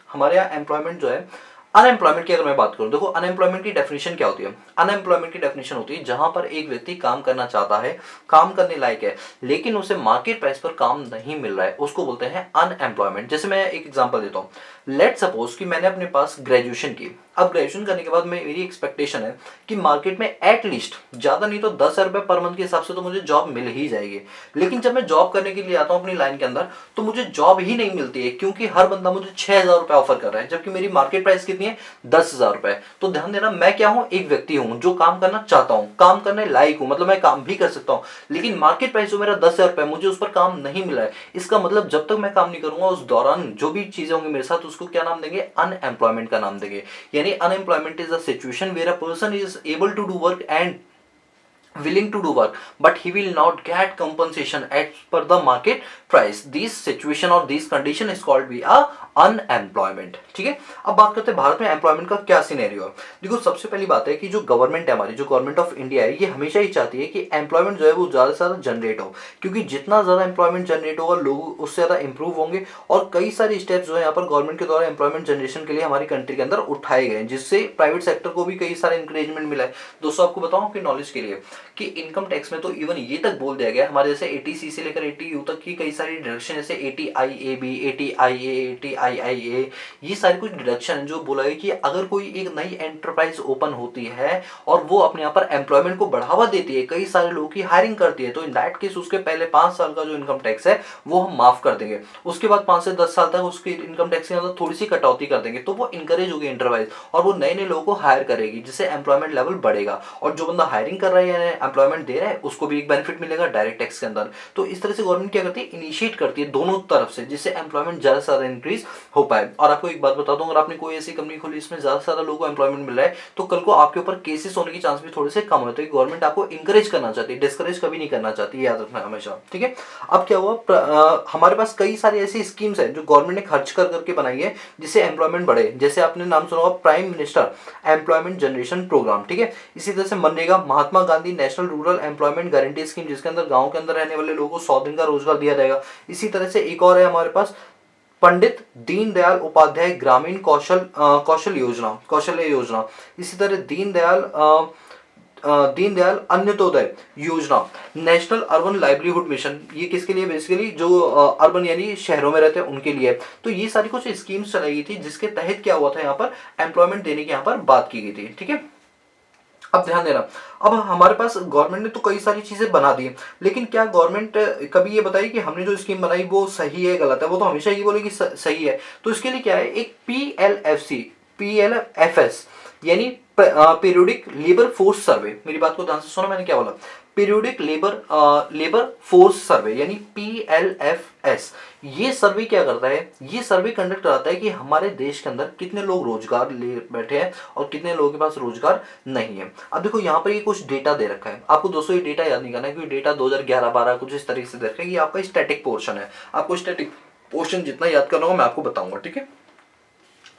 हमारे यहाँ एम्प्लॉयमेंट जो है, अनएम्प्लॉयमेंट की अगर मैं बात करूं, देखो अनएम्प्लॉयमेंट की डेफिनेशन क्या होती है। अनएम्प्लॉयमेंट की डेफिनेशन होती है जहां पर एक व्यक्ति काम करना चाहता है, काम करने लायक है, लेकिन उसे मार्केट प्राइस पर काम नहीं मिल रहा है, उसको बोलते हैं अनएम्प्लॉयमेंट। जैसे मैं एक एग्जांपल देता हूं। लेट सपोज कि मैंने अपने पास ग्रेजुएशन की, अब ग्रेजुएशन करने के बाद मेरी एक्सपेक्टेशन है कि मार्केट में एटलीस्ट ज्यादा नहीं तो 10,000 रुपए पर मंथ के हिसाब से तो मुझे जॉब मिल ही जाएगी। लेकिन जब मैं जॉब करने के लिए आता हूँ अपनी लाइन के अंदर तो मुझे जॉब ही नहीं मिलती है, क्योंकि हर बंदा मुझे 6,000 रुपए ऑफर कर रहा है, जबकि मेरी मार्केट प्राइस कितनी है 10,000 रुपए। तो ध्यान देना, मैं क्या हूं, एक व्यक्ति हूं जो काम करना चाहता हूं, काम करने लायक हूं, मतलब मैं काम भी कर सकता हूं, लेकिन मार्केट प्राइस जो मेरा 10,000 रुपए मुझे उस पर काम नहीं मिला है। इसका मतलब जब तक मैं काम नहीं करूंगा उस दौरान जो भी चीजें होंगी मेरे साथ उसको क्या नाम देंगे, अनएम्प्लॉयमेंट का नाम देंगे। यानी unemployment is a situation where a person is able to do work and willing to do work but he will not get compensation as per the market price. This situation or this condition is called be a unemployment. ठीक है, अब बात करते हैं भारत में employment का क्या scenario है। देखो सबसे पहली बात है कि जो गवर्नमेंट है हमारी, जो गवर्नमेंट ऑफ इंडिया है, ये हमेशा ही चाहती है कि एम्प्लॉयमेंट जो है वो ज्यादा से ज्यादा जनरेट हो, क्योंकि जितना ज्यादा एम्प्लॉयमेंट जनरेट होगा लोग उससे ज्यादा इंप्रूव होंगे। और कई सारे स्टेप्स जो है यहाँ पर गवर्नमेंट के द्वारा एम्प्लॉयमेंट जनरेशन के लिए हमारी कंट्री के अंदर उठाए गए, जिससे प्राइवेट सेक्टर को भी कई सारे इंकरेजमेंट मिला है। दोस्तों आपको बताऊं आपकी नॉलेज के लिए कि इनकम टैक्स में तो इवन ये तक बोल दिया गया हमारे जैसे 80C से लेकर 80U तक की कई सारी डिडक्शन, जैसे 80IAB, 80IA, 80IIA, ये सारी कुछ डिडक्शन है जो बोला है कि अगर कोई एक नई एंटरप्राइज ओपन होती है और वो अपने यहाँ पर एम्प्लॉयमेंट को बढ़ावा देती है, कई सारे लोगों की हायरिंग करती है, तो इन दैट केस उसके पहले 5 साल का जो इनकम टैक्स है वो हम माफ कर देंगे। उसके बाद 5 से 10 साल तक उसकी इनकम टैक्स के अंदर थोड़ी सी कटौती कर देंगे, तो वो इंकरेज होगी एंटरप्राइज और वो नए नए लोगों को हायर करेगी, जिससे एम्प्लॉयमेंट लेवल बढ़ेगा। और जो बंदा हायरिंग कर रहा है एम्प्लॉयमेंट दे रहा है उसको भी एक बेनिफिट मिलेगा डायरेक्ट टैक्स के अंदर। तो इस तरह से गवर्नमेंट क्या करती है, इनिशिएट करती है दोनों तरफ से, जिससे एम्प्लॉयमेंट ज्यादा से ज्यादा इंक्रीज हो पाए। और आपको एक बात बता दूं, अगर आपने कोई ऐसी कंपनी खोली इसमें ज्यादा से ज्यादा लोगों को एम्प्लॉयमेंट मिल रहा है तो कल को आपके ऊपर केसेस होने की चांस भी थोड़े से कम होते हैं। गवर्नमेंट आपको इंकरेज करना चाहती है, डिस्करेज कभी नहीं करना चाहती, याद रखना हमेशा। ठीक है, अब क्या हुआ, हमारे पास कई सारी ऐसी स्कीम्स है जो गवर्नमेंट ने खर्च कर करके बनाई है जिससे एम्प्लॉयमेंट बढ़े। जैसे आपने नाम सुना होगा prime minister employment generation programme. ठीक है, इसी तरह से MNREGA, Mahatma Gandhi national rural employment guarantee scheme, जिसके अंदर गांव के अंदर रहने वाले लोगों को 100 दिन का रोजगार दिया जाएगा। इसी तरह से एक और है हमारे पास पंडित दीनदयाल उपाध्याय ग्रामीण कौशल्य योजना। इसी तरह दीनदयाल दीनदयाल अंत्योदय योजना, नेशनल अर्बन लाइवलीहुड मिशन, ये किसके लिए? बेसिकली जो अर्बन यानी शहरों में रहते हैं उनके लिए। तो ये सारी कुछ स्कीम्स चलाई गई थी जिसके तहत क्या हुआ था, यहाँ पर एम्प्लॉयमेंट देने की यहाँ पर बात की गई थी। ठीक है, अब ध्यान देना, अब हमारे पास गवर्नमेंट ने तो कई सारी चीजें बना दी, लेकिन क्या गवर्नमेंट कभी ये बताई कि हमने जो स्कीम बनाई वो सही है गलत है? वो तो हमेशा ये बोलेगी सही है। तो इसके लिए क्या है, एक PLFS यानी पीरियोडिक लेबर फोर्स सर्वे, मेरी बात को ध्यान से सुनो मैंने क्या बोला, पीरियोडिक लेबर फोर्स सर्वे यानी PLFS। ये सर्वे क्या करता है, ये सर्वे कंडक्ट कराता है कि हमारे देश के अंदर कितने लोग रोजगार ले बैठे हैं और कितने लोगों के पास रोजगार नहीं है। अब देखो यहाँ पर ये कुछ डेटा दे रखा है आपको दोस्तों, ये डेटा याद नहीं करना है क्योंकि डेटा 2011-12 कुछ इस तरीके से दे रखा है। ये आपका स्टैटिक पोर्शन है, आपको स्टैटिक पोर्शन जितना याद करना होगा मैं आपको बताऊंगा। ठीक है,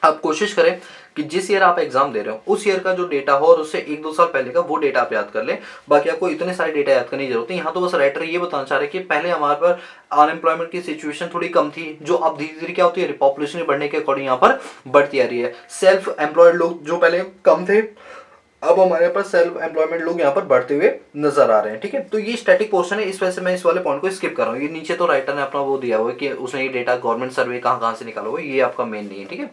आप कोशिश करें कि जिस ईयर आप एग्जाम दे रहे हो उस ईयर का जो डेटा हो और उससे 1-2 साल पहले का वो डेटा आप याद कर ले। बाकी आपको इतने सारे डेटा याद करने की जरूरत है। यहाँ तो बस राइटर ये बताना चाह रहे हैं कि पहले हमारे पर अनएम्प्लॉयमेंट की सिचुएशन थोड़ी कम थी, जो अब धीरे धीरे क्या होती है, पॉपुलेशन बढ़ने के अकॉर्डिंग यहाँ पर बढ़ती आ रही है। सेल्फ एम्प्लॉयड लोग जो पहले कम थे, अब हमारे पास सेल्फ एम्प्लॉयमेंट लोग यहाँ पर बढ़ते हुए नजर आ रहे हैं। ठीक है, तो ये स्टैटिक पोर्शन है, इस वजह से मैं इस वाले पॉइंट को स्किप कर रहा हूँ। ये नीचे तो राइटर ने अपना वो दिया हुआ है कि उसने ये डेटा गवर्नमेंट सर्वे कहाँ कहाँ से निकाला हुआ है, ये आपका मेन नहीं है। ठीक है,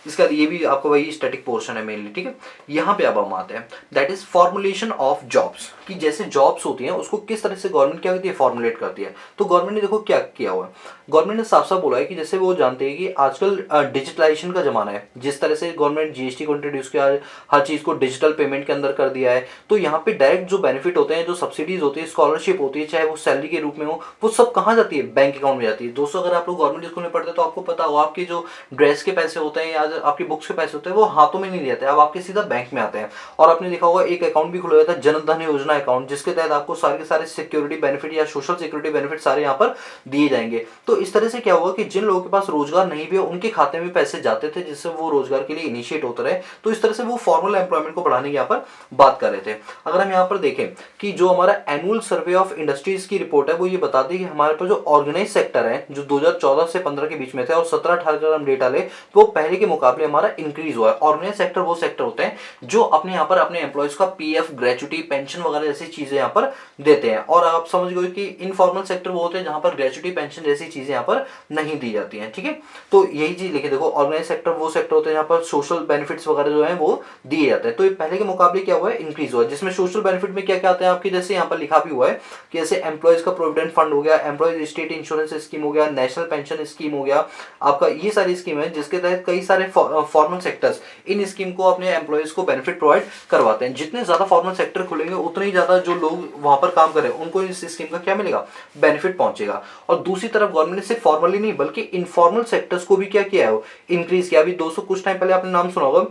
इसका ये भी आपको वही स्टैटिक पोर्शन है मेनली। ठीक है, यहाँ पे अब हम आते हैं, that is formulation of jobs, कि जैसे जॉब्स होती हैं उसको किस तरह से गवर्नमेंट क्या करती है, फॉर्मुलेट करती है। तो गवर्नमेंट ने देखो क्या किया हुआ है, गवर्नमेंट ने साफ साफ बोला है कि जैसे वो जानते हैं कि आजकल डिजिटलाइजेशन का जमाना है, जिस तरह से गवर्नमेंट GST को इंट्रोड्यूस किया, हर चीज को डिजिटल पेमेंट के अंदर कर दिया है। तो यहाँ पे डायरेक्ट जो बेनिफिट होते हैं, जो सब्सिडीज होती है, स्कॉलरशिप होती है, चाहे वो सैलरी के रूप में हो, वो सब कहाँ जाती है, बैंक अकाउंट में जाती है। दोस्तों अगर आप लोग गवर्नमेंट स्कूल में पढ़ते हैं तो आपको पता होगा, आपके जो ड्रेस के पैसे होते हैं या आपकी बुक्स के पैसे होते हैं वो हाथों में नहीं जाते, अब आपके सीधा बैंक में आते हैं। और आपने देखा होगा एक अकाउंट भी खुला हुआ था, जन धन योजना अकाउंट, जिसके तहत आपको सारे के सारे सिक्योरिटी बेनिफिट या सोशल सिक्योरिटी बेनिफिट सारे यहाँ पर दिए जाएंगे। तो इस तरह से क्या हुआ कि जिन लोगों के पास रोजगार नहीं भी उनके खाते में पैसे जाते थे, जिससे वो रोजगार के लिए इनिशिएट होते रहे। तो इस तरह से वो फॉर्मल एम्प्लॉयमेंट को बढ़ाने की यहाँ पर बात कर रहे थे। अगर हम यहाँ पर देखें कि जो हमारा एनुअल सर्वे ऑफ इंडस्ट्रीज की रिपोर्ट है वो ये बताती है कि हमारे पास जो ऑर्गेनाइज सेक्टर है, जो 2014 से 15 के बीच में थे और 17-18 का हम डेटा ले तो पहले के मुकाबले हमारा इंक्रीज हुआ है। ऑर्गेनाइज सेक्टर वो सेक्टर होते हैं जो अपने यहाँ पर अपने एम्प्लॉयज का PF, ग्रेचुटी, पेंशन वगैरह जैसी चीजें यहाँ पर देते हैं। और आप समझ गए कि इनफॉर्मल सेक्टर वो होते हैं जहां पर ग्रेचुटी, पेंशन जैसी चीजें यहाँ पर नहीं दी जाती हैं। ठीक है, तो यही चीज लिखे देखो, ऑर्गेनाइज सेक्टर वो सेक्टर होते हैं जहाँ पर सोशल बेनिफिट्स वगैरह जो है वो दिए जाते हैं। तो ये पहले के मुकाबले क्या हुआ है, इंक्रीज हुआ है। जिसमें सोशल बेनिफिट में क्या क्या आते हैं आपके, जैसे यहाँ पर लिखा भी हुआ है कि जैसे एम्प्लॉयज का प्रोविडेंट फंड हो गया, एम्प्लॉयज स्टेट इंश्योरेंस स्कीम हो गया, नेशनल पेंशन स्कीम हो गया, आपका ये सारी स्कीम है जिसके तहत कई सारे फॉर्मल सेक्टर्स इन स्कीम को अपने एम्प्लॉयज को बेनिफिट प्रोवाइड करवाते हैं। जितने ज्यादा फॉर्मल सेक्टर खुलेंगे उतने ही ज्यादा जो लोग वहां पर काम करें उनको इस स्कीम का क्या मिलेगा, बेनिफिट पहुंचेगा। और दूसरी तरफ गवर्नमेंट ने सिर्फ फॉर्मली नहीं बल्कि इनफॉर्मल सेक्टर्स को भी क्या किया है, इंक्रीज किया। अभी दोस्तों कुछ टाइम पहले आपने नाम सुना होगा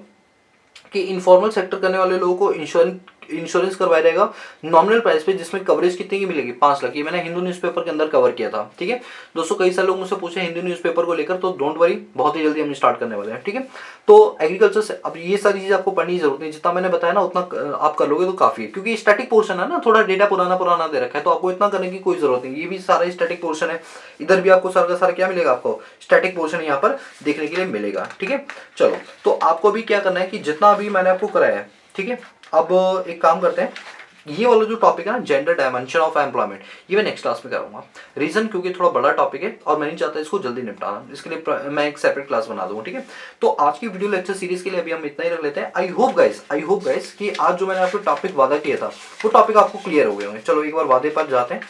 कि इनफॉर्मल सेक्टर करने वाले लोगों को इंश्योरेंस करवाया जाएगा नॉमिनल प्राइस पे, जिसमें कवरेज कितने की मिलेगी, 5 लाख। ये मैंने हिंदू न्यूज़पेपर के अंदर कवर किया था। ठीक है दोस्तों, कई सारे लोग मुझसे पूछे हिंदू न्यूज़पेपर को लेकर, तो डोंट वरी, बहुत ही जल्दी हम स्टार्ट करने वाले हैं। ठीक है, तो एग्रीकल्चर से अब ये सारी चीज आपको पढ़ने की जरूरत नहीं, जितना मैंने बताया ना उतना आप कर लोगे तो काफी है, क्योंकि स्टैटिक पोर्शन है ना, थोड़ा डेटा पुराना पुराना दे रखा है, तो आपको इतना करने की कोई जरूरत नहीं। ये भी सारा स्टैटिक पोर्शन है, इधर भी आपको सारा का सारा क्या मिलेगा, आपको स्टैटिक पोर्शन यहाँ पर देखने के लिए मिलेगा। ठीक है, चलो तो आपको भी क्या करना है कि जितना अभी मैंने आपको कराया है, ठीक है, अब एक काम करते हैं, ये वाला जो टॉपिक है ना, जेंडर डायमेंशन ऑफ एम्प्लॉयमेंट, ये मैं नेक्स्ट क्लास में करूंगा। रीजन क्योंकि थोड़ा बड़ा टॉपिक है और मैं नहीं चाहता इसको जल्दी निपटाना, इसके लिए मैं एक सेपरेट क्लास बना दूंगा। ठीक है, तो आज की वीडियो लेक्चर सीरीज के लिए अभी हम इतना ही रख लेते हैं। आई होप गाइस कि आज जो मैंने आपको टॉपिक वादा किया था वो टॉपिक आपको क्लियर हो गए होंगे। चलो एक बार वादे पर जाते हैं,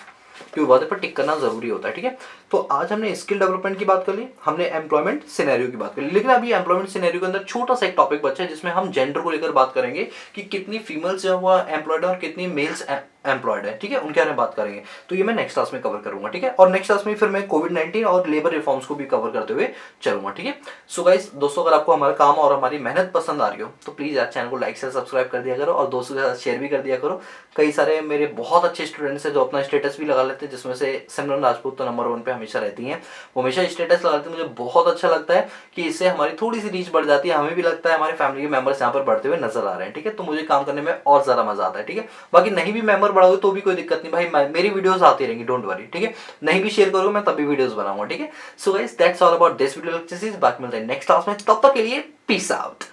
क्योंकि वादे पर टिक करना जरूरी होता है। ठीक है, तो आज हमने स्किल डेवलपमेंट की बात कर ली, हमने एम्प्लॉयमेंट सिनेरियो की बात कर ली, लेकिन अभी एम्प्लॉयमेंट सिनेरियो के अंदर छोटा सा एक टॉपिक बचा है जिसमें हम जेंडर को लेकर बात करेंगे कि कितनी फीमेल्स जो है एम्प्लॉयड है और कितनी मेल्स एम्प्लॉयड है। ठीक है, उनके बारे में बात करेंगे, तो ये मैं नेक्स्ट क्लास में कवर करूंगा। ठीक है, और नेक्स्ट क्लास में फिर मैं कोविड-19 और लेबर रिफॉर्म्स को भी कवर करते हुए चलूंगा। ठीक है, सो गाइस दोस्तों, अगर आपको हमारा काम और हमारी मेहनत पसंद आ रही हो तो प्लीज यार चैनल को लाइक से सब्सक्राइब कर दिया करो और दोस्तों के साथ शेयर भी कर दिया करो। कई सारे मेरे बहुत अच्छे स्टूडेंट्स हैं जो अपना स्टेटस भी लगा लेते हैं, जिसमें से सिमरन राजपूत तो नंबर 1 पे हमेशा रहती हैं, वो हमेशा स्टेटस लगाते हैं। मुझे बहुत अच्छा लगता है कि इससे हमारी थोड़ी सी रीच बढ़ जाती है, हमें भी लगता है हमारे फैमिली के मेंबर्स यहाँ पर बढ़ते हुए नजर आ रहे हैं। ठीक है, तो मुझे काम करने में और ज्यादा मजा आता है। ठीक है, बाकी नहीं भी मेंबर बढ़ाओगे तो भी कोई दिक्कत नहीं भाई, मेरी वीडियोस आती रहेंगी, डोंट वरी। ठीक है, नहीं भी शेयर करोगे मैं तब भी वीडियोस बनाऊंगा। ठीक है, so guys that's all about this video lecture series. बाकी मिलते हैं नेक्स्ट क्लास में, तब तक के लिए पीस आउट।